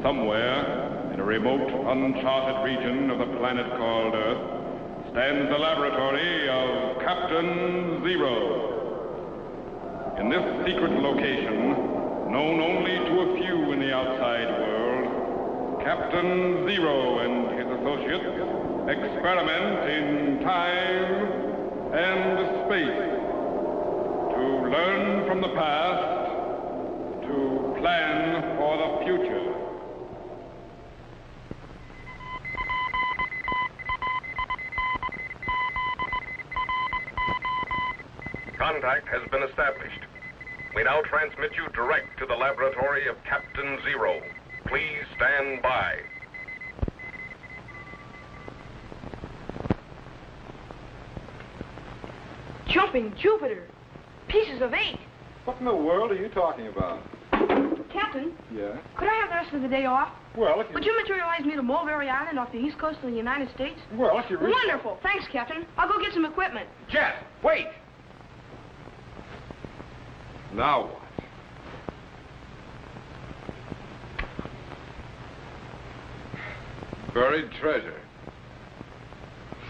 Somewhere, in a remote, uncharted region of the planet called Earth, stands the laboratory of Captain Zero. In this secret location, known only to a few in the outside world, Captain Zero and his associates experiment in time and space to learn from the past, to plan for the future. Contact has been established. We now transmit you direct to the laboratory of Captain Zero. Please stand by. Jumping Jupiter! Pieces of 8! What in the world are you talking about? Captain? Yeah? Could I have the rest of the day off? Well, if you... Would you materialize me to Mulberry Island off the east coast of the United States? Well, if you really... Wonderful! Thanks, Captain. I'll go get some equipment. Jet, wait! Now what? Buried treasure.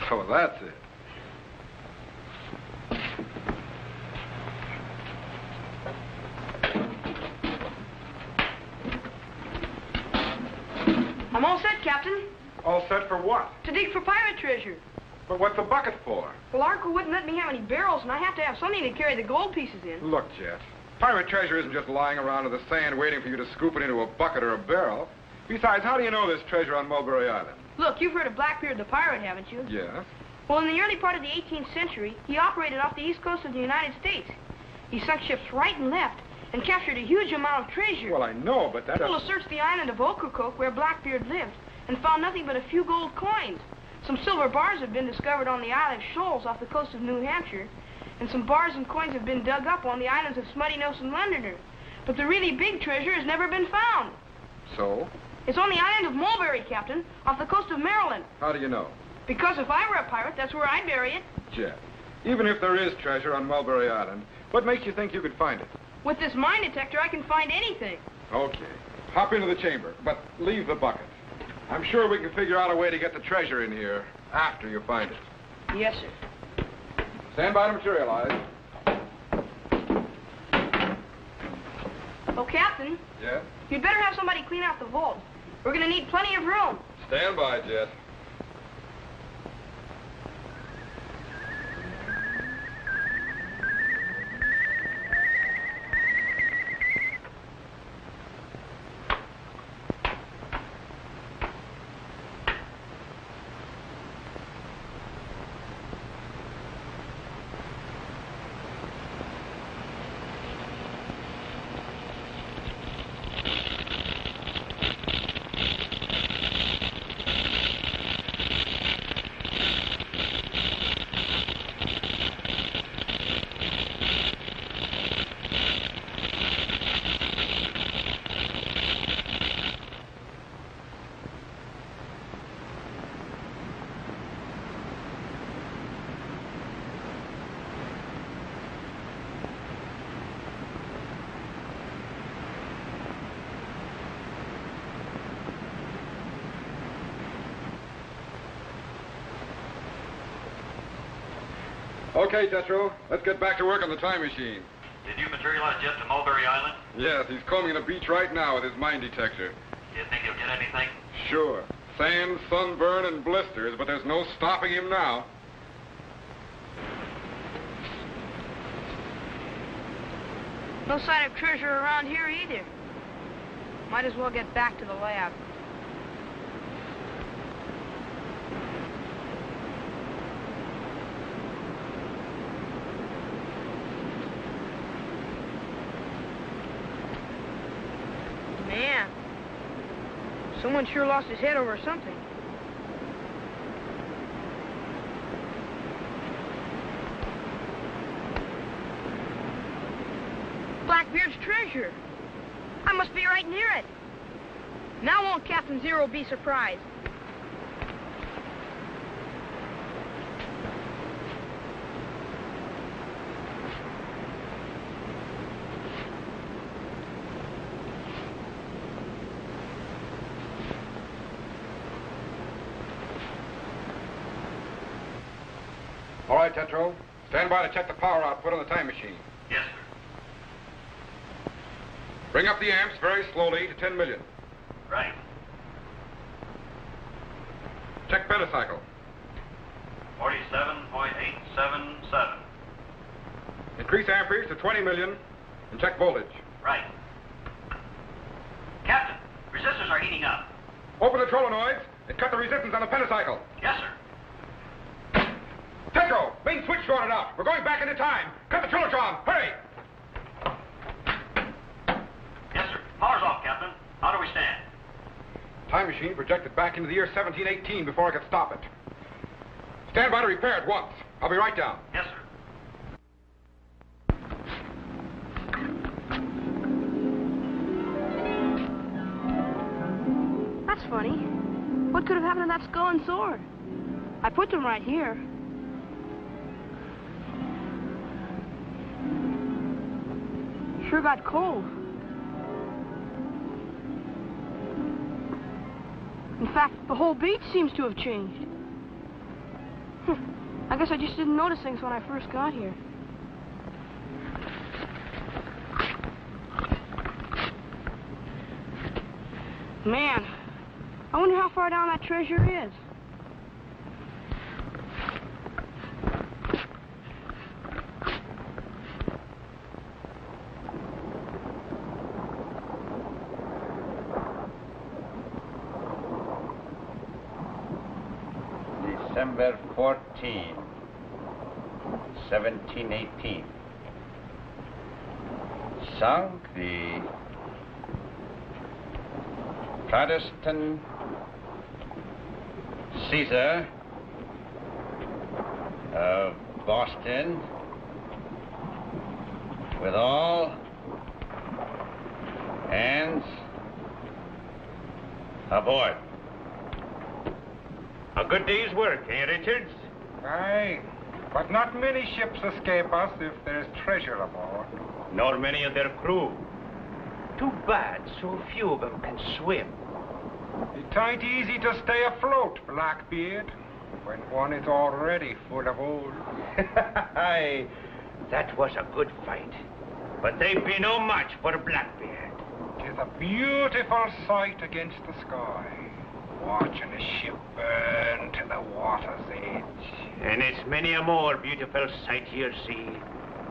So that's it. I'm all set, Captain. All set for what? To dig for pirate treasure. But what's the bucket for? Well, our crew wouldn't let me have any barrels, and I have to have something to carry the gold pieces in. Look, Jet, pirate treasure isn't just lying around in the sand waiting for you to scoop it into a bucket or a barrel. Besides, how do you know there's treasure on Mulberry Island? Look, you've heard of Blackbeard the Pirate, haven't you? Yes. Well, in the early part of the 18th century, he operated off the east coast of the United States. He sunk ships right and left and captured a huge amount of treasure. Well, I know, but that... People searched the island of Ocracoke, where Blackbeard lived, and found nothing but a few gold coins. Some silver bars have been discovered on the Isle of Shoals off the coast of New Hampshire, and some bars and coins have been dug up on the islands of Smutty Nose and Londoner. But the really big treasure has never been found. So? It's on the island of Mulberry, Captain, off the coast of Maryland. How do you know? Because if I were a pirate, that's where I'd bury it. Jet, even if there is treasure on Mulberry Island, what makes you think you could find it? With this mine detector, I can find anything. Okay. Hop into the chamber, but leave the bucket. I'm sure we can figure out a way to get the treasure in here after you find it. Yes, sir. Stand by to materialize. Oh, Captain. Yeah? You'd better have somebody clean out the vault. We're going to need plenty of room. Stand by, Jet. Okay, Tetro, let's get back to work on the time machine. Did you materialize Jet to Mulberry Island? Yes, he's combing the beach right now with his mine detector. Do you think he'll get anything? Sure. Sand, sunburn, and blisters, but there's no stopping him now. No sign of treasure around here either. Might as well get back to the lab. Man, someone sure lost his head over something. Blackbeard's treasure. I must be right near it. Now won't Captain Zero be surprised? right, Tetro. Stand by to check the power output on the time machine. Yes, sir. Bring up the amps very slowly to 10 million. Right. Check pentacycle. 47.877. Increase amperage to 20 million and check voltage. Right. Captain, resistors are heating up. Open the solenoids and cut the resistance on the pentacycle. Yes, sir. Tetro, main switch shorted out. We're going back into time. Cut the trillotron. Hurry! Yes, sir. Power's off, Captain. How do we stand? Time machine projected back into the year 1718 before I could stop it. Stand by to repair it once. I'll be right down. Yes, sir. That's funny. What could have happened to that skull and sword? I put them right here. Sure got cold. In fact, the whole beach seems to have changed. I guess I just didn't notice things when I first got here. Man, I wonder how far down that treasure is. December 14, 1718. Sunk the Protestant Caesar of Boston with all hands aboard. A good day's work, eh, Richards? Aye, but not many ships escape us if there's treasure aboard. Nor many of their crew. Too bad so few of them can swim. It ain't easy to stay afloat, Blackbeard, when one is already full of holes. Aye, that was a good fight. But they've been no match for Blackbeard. Tis a beautiful sight against the sky, watching a ship burn to the water's edge. And it's many a more beautiful sight you'll see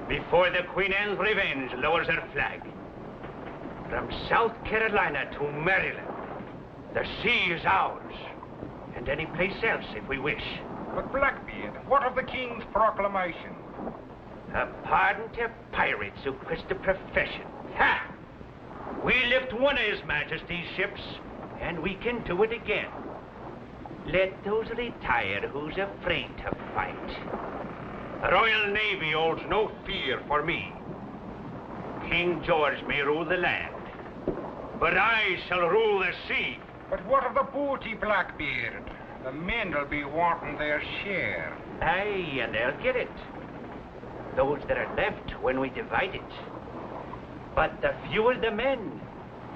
before the Queen Anne's Revenge lowers her flag. From South Carolina to Maryland, the sea is ours, and any place else if we wish. But Blackbeard, what of the King's proclamation? A pardon to pirates who quit the profession. Ha! We lift one of His Majesty's ships, and we can do it again. Let those retire who's afraid to fight. The Royal Navy holds no fear for me. King George may rule the land, but I shall rule the sea. But what of the booty, Blackbeard? The men'll be wanting their share. Aye, and they'll get it. Those that are left when we divide it. But the fewer the men,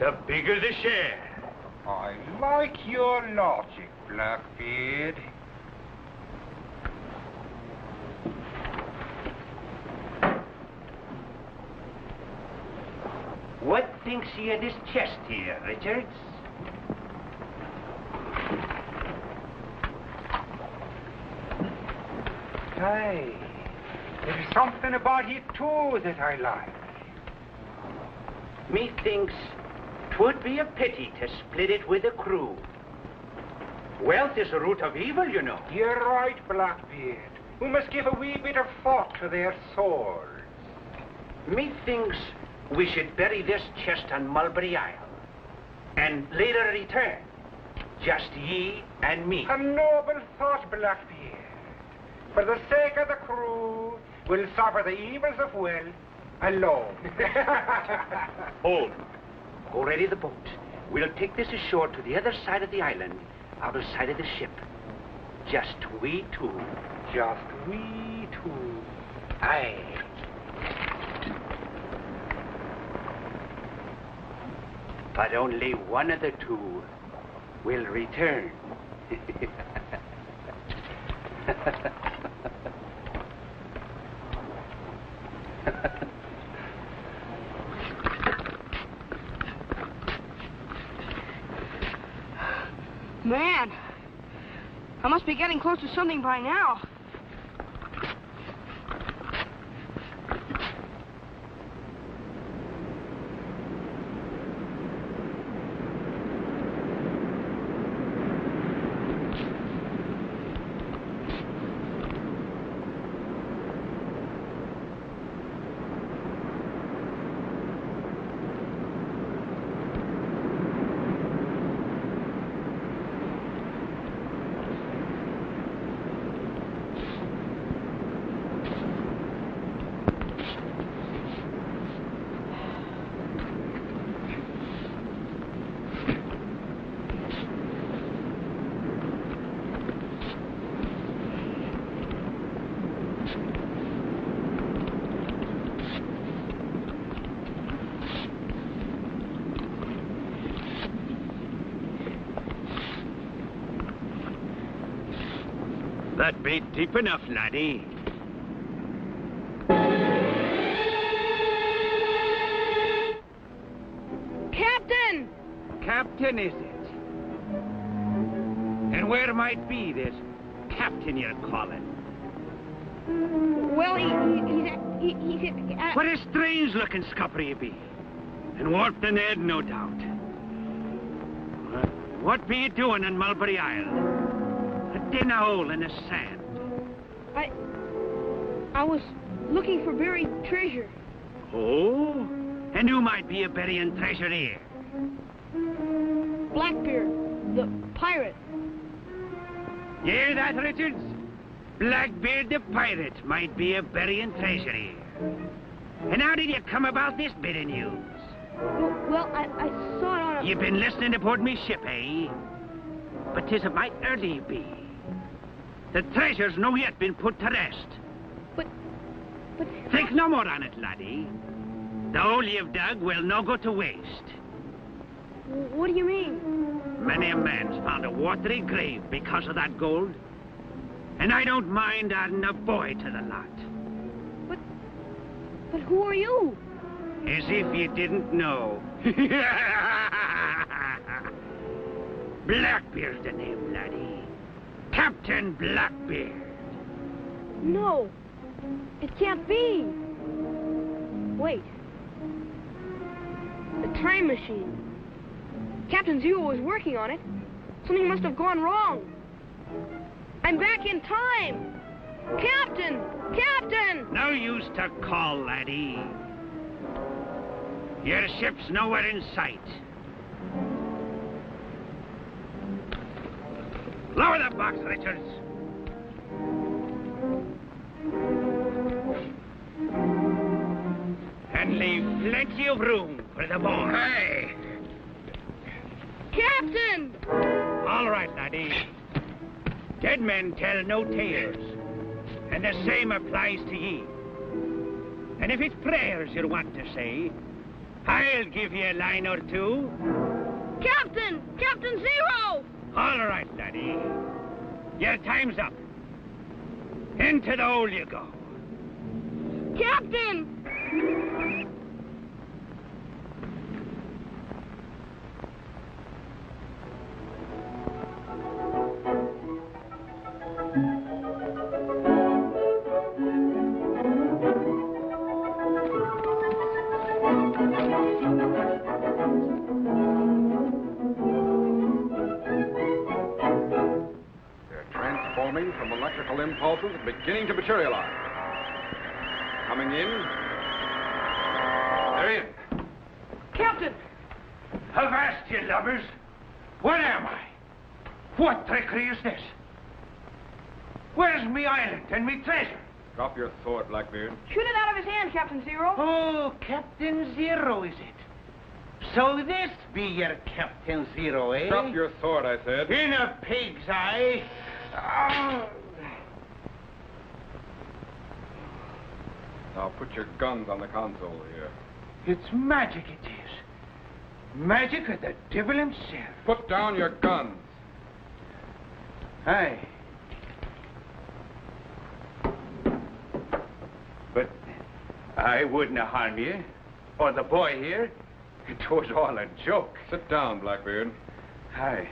the bigger the share. I like your logic, Blackbeard. What thinks ye of this chest here, Richards? Aye, there's something about it too that I like. Methinks 'twould be a pity to split it with the crew. Wealth is the root of evil, you know. You're right, Blackbeard. We must give a wee bit of thought to their souls. Methinks we should bury this chest on Mulberry Isle, and later return, just ye and me. A noble thought, Blackbeard. For the sake of the crew, we'll suffer the evils of wealth alone. Hold. Go ready the boat. We'll take this ashore to the other side of the island, out of sight of the ship. Just we two. Just we two. Aye. But only one of the two will return. Man, I must be getting close to something by now. That bait deep enough, laddie. Captain! Captain, is it? And where might be this captain you're calling? Well, he's What a strange-looking scupper you be. And warped in head, no doubt. What be you doing in Mulberry Isle? A dinner hole in the sand. I was looking for buried treasure. Oh? And who might be a burying treasure here? Blackbeard the Pirate. You hear that, Richards? Blackbeard the Pirate might be a burying treasure here. And how did you come about this bit of news? Well, I saw it on a... You've been listening aboard me ship, eh? But 'tis a mite early you be. The treasure's no yet been put to rest. But... Think no more on it, laddie. The hole you've dug will no go to waste. What do you mean? Many a man's found a watery grave because of that gold. And I don't mind adding a boy to the lot. But who are you? As if you didn't know. Blackbeard's the name, laddie. Captain Blackbeard. No, it can't be. Wait. The time machine. Captain Zero was working on it. Something must have gone wrong. I'm back in time. Captain! Captain! No use to call, laddie. Your ship's nowhere in sight. Lower the box, Richards. And leave plenty of room for the boy. Hey! Captain! All right, laddie. Dead men tell no tales. And the same applies to ye. And if it's prayers you want to say, I'll give you a line or two. Captain! Captain Zero! All right, laddie. Your time's up. Into the hole you go. Captain! From electrical impulses beginning to materialize. Coming in. They're in. Captain! Avast, you lubbers! What am I? What trickery is this? Where's me island and me treasure? Drop your sword, Blackbeard. Shoot it out of his hand, Captain Zero. Oh, Captain Zero, is it? So this be your Captain Zero, eh? Drop your sword, I said. In a pig's eye. Now put your guns on the console here. It's magic, it is. Magic of the devil himself. Put down your guns. Aye. But I wouldn't harm you, or the boy here. It was all a joke. Sit down, Blackbeard. Aye.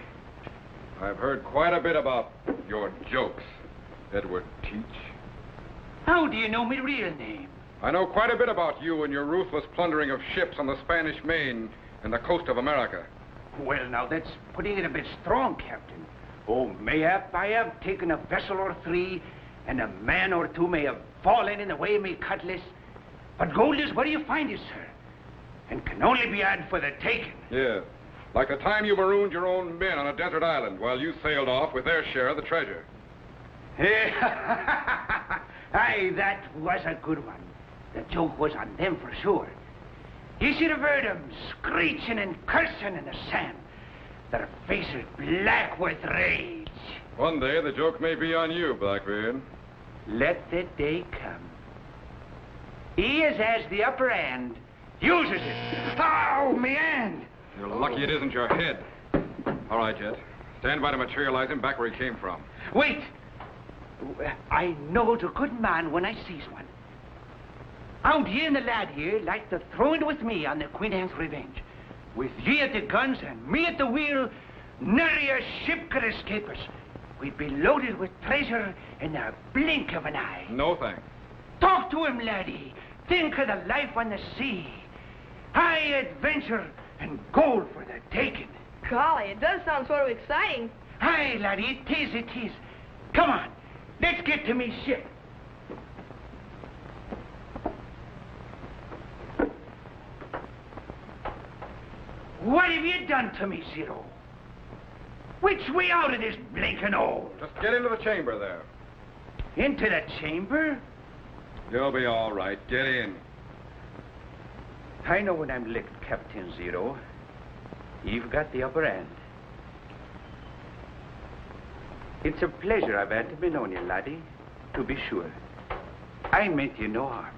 I've heard quite a bit about your jokes, Edward Teach. How do you know my real name? I know quite a bit about you and your ruthless plundering of ships on the Spanish Main and the coast of America. Well, now, that's putting it a bit strong, Captain. Oh, mayhap I have taken a vessel or three, and a man or two may have fallen in the way of me cutlass. But gold is where you find it, sir, and can only be had for the taking. Yeah, like the time you marooned your own men on a desert island while you sailed off with their share of the treasure. Aye, that was a good one. The joke was on them for sure. You should have heard them screeching and cursing in the sand. Their faces black with rage. One day the joke may be on you, Blackbeard. Let the day come. He as has the upper hand uses it. Ow, me hand! You're lucky it isn't your head. All right, Jet. Stand by to materialize him back where he came from. Wait! I know a good man when I sees one. Out here and the lad here like to throw in with me on the Queen Anne's Revenge. With ye at the guns and me at the wheel, nary a ship could escape us. We'd be loaded with treasure in the blink of an eye. No thanks. Talk to him, laddie. Think of the life on the sea. High adventure and gold for the taking. Golly, it does sound sort of exciting. Aye, laddie, it is. Come on, let's get to me ship. What have you done to me, Zero? Which way out of this blinking hole? Just get into the chamber there. Into the chamber? You'll be all right. Get in. I know when I'm licked, Captain Zero. You've got the upper hand. It's a pleasure I've had to be known you, laddie, to be sure. I meant you no harm.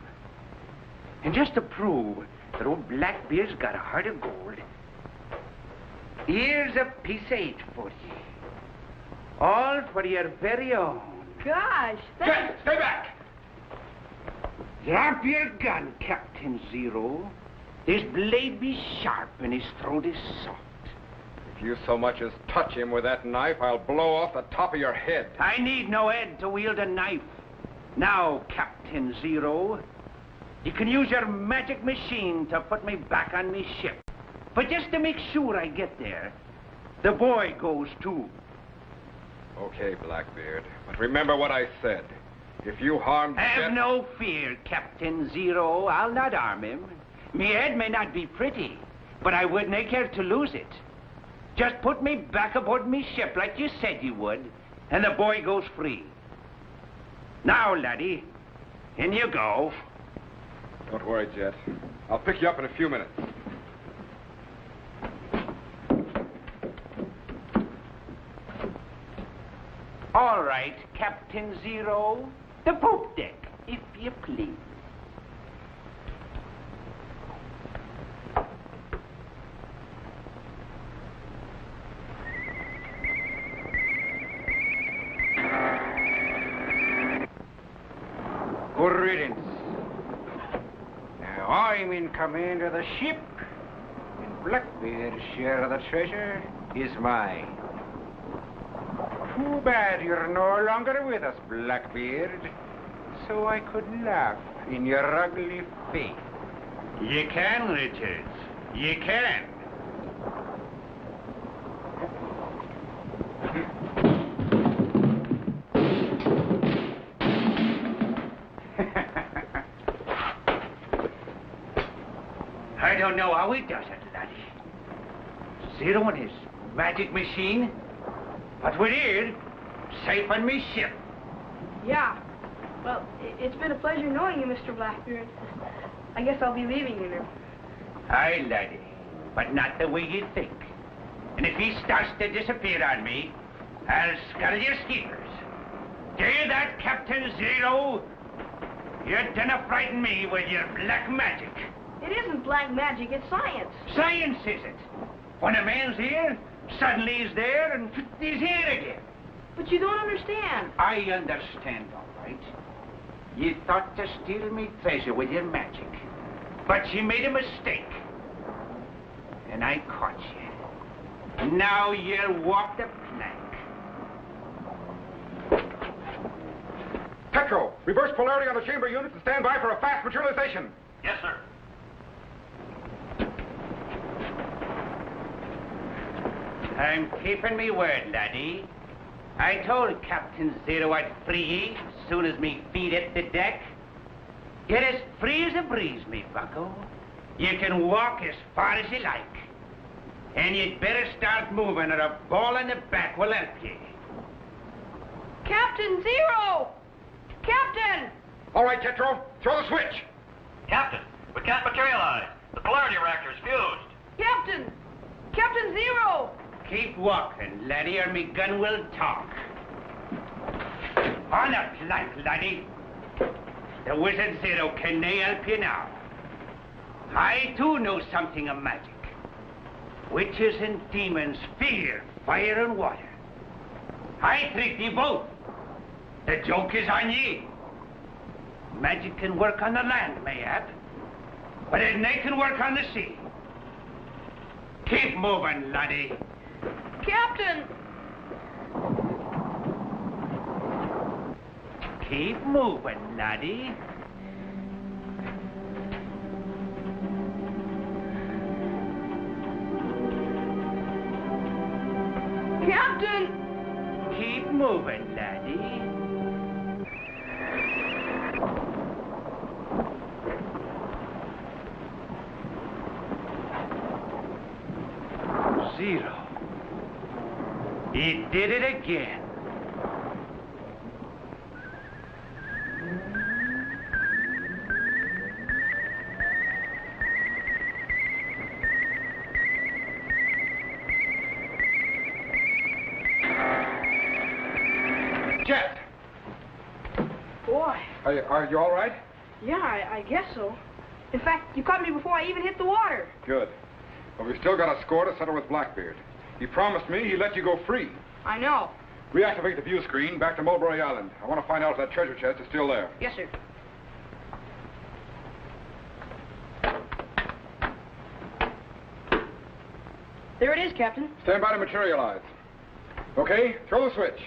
And just to prove that old Blackbeard's got a heart of gold, here's a piece of 8 for you. All for your very own. Gosh, thanks. Stay back! Drop your gun, Captain Zero. His blade be sharp and his throat is soft. If you so much as touch him with that knife, I'll blow off the top of your head. I need no head to wield a knife. Now, Captain Zero, you can use your magic machine to put me back on me ship. But just to make sure I get there, the boy goes too. Okay, Blackbeard. But remember what I said. If you harm Have Jet... no fear, Captain Zero. I'll not harm him. Me head may not be pretty, but I wouldn't care to lose it. Just put me back aboard me ship like you said you would, and the boy goes free. Now, laddie, in you go. Don't worry, Jet. I'll pick you up in a few minutes. All right, Captain Zero. The poop deck, if you please. Good riddance. Now I'm in command of the ship, and Blackbeard's share of the treasure is mine. Too bad you're no longer with us, Blackbeard, so I could laugh in your ugly face. You can, Richards. You can. I don't know how he does it, laddie. Zero on his magic machine, but we're here, safe on me ship. Yeah. Well, it's been a pleasure knowing you, Mr. Blackbeard. I guess I'll be leaving you now. Aye, laddie, but not the way you think. And if he starts to disappear on me, I'll scuttle your skeepers. Do you hear that, Captain Zero? You didn't frighten me with your black magic. It isn't black magic, it's science. Science is it? When a man's here, suddenly he's there, and he's here again. But you don't understand. I understand, all right. You thought to steal me treasure with your magic. But you made a mistake. And I caught you. Now you'll walk the plank. Petro, reverse polarity on the chamber units and stand by for a fast materialization. Yes, sir. I'm keeping me word, laddie. I told Captain Zero I'd free ye as soon as me feet hit the deck. You're as free as a breeze, me bucko. You can walk as far as you like. And you'd better start moving or a ball in the back will help you. Captain Zero! Captain! All right, Petro, throw the switch. Captain, we can't materialize. The polarity reactor's fused. Captain! Captain Zero! Keep walking, laddie, or me gun will talk. On a plank, laddie. The Wizard Zero can nae help you now. I, too, know something of magic. Witches and demons fear fire and water. I trick ye both. The joke is on ye. Magic can work on the land, mayhap, but it nae can work on the sea. Keep moving, laddie. Captain! Keep moving, laddie. Captain! Keep moving, laddie. Zero. He did it again. Jet! Boy. Are you all right? Yeah, I guess so. In fact, you caught me before I even hit the water. Good. But we've still got a score to settle with Blackbeard. He promised me he'd let you go free. I know. Reactivate the view screen back to Mulberry Island. I want to find out if that treasure chest is still there. Yes, sir. There it is, Captain. Stand by to materialize. Okay, throw the switch.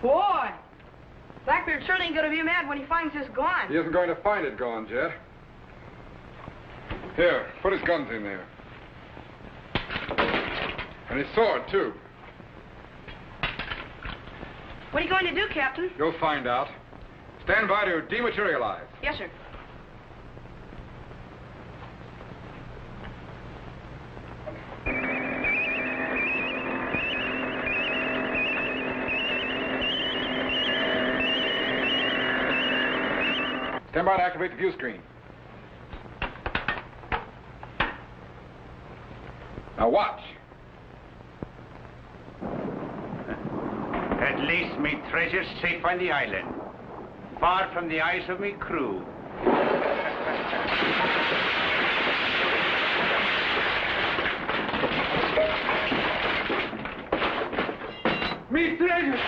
Boy! Blackbeard certainly ain't gonna be mad when he finds this gone. He isn't going to find it gone, Jet. Here, put his guns in there. And his sword, too. What are you going to do, Captain? You'll find out. Stand by to dematerialize. Yes, sir. Stand by to activate the view screen. Now watch. At least me treasure's safe on the island, far from the eyes of me crew. Me treasure!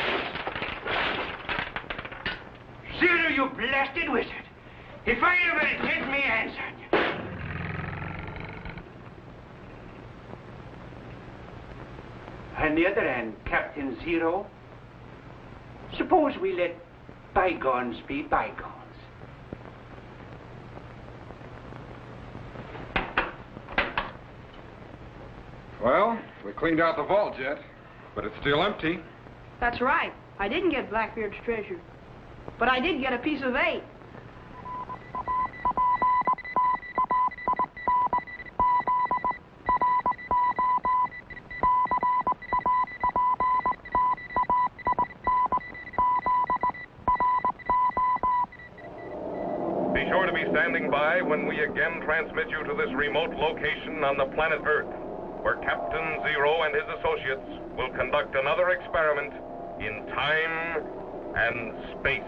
Zero, you blasted wizard! If I ever get me hands on you. On the other hand, Captain Zero, suppose we let bygones be bygones. Well, we cleaned out the vault, Jet, but it's still empty. That's right. I didn't get Blackbeard's treasure. But I did get a piece of 8. Be sure to be standing by when we again transmit you to this remote location on the planet Earth, where Captain Zero and his associates will conduct another experiment in time and space.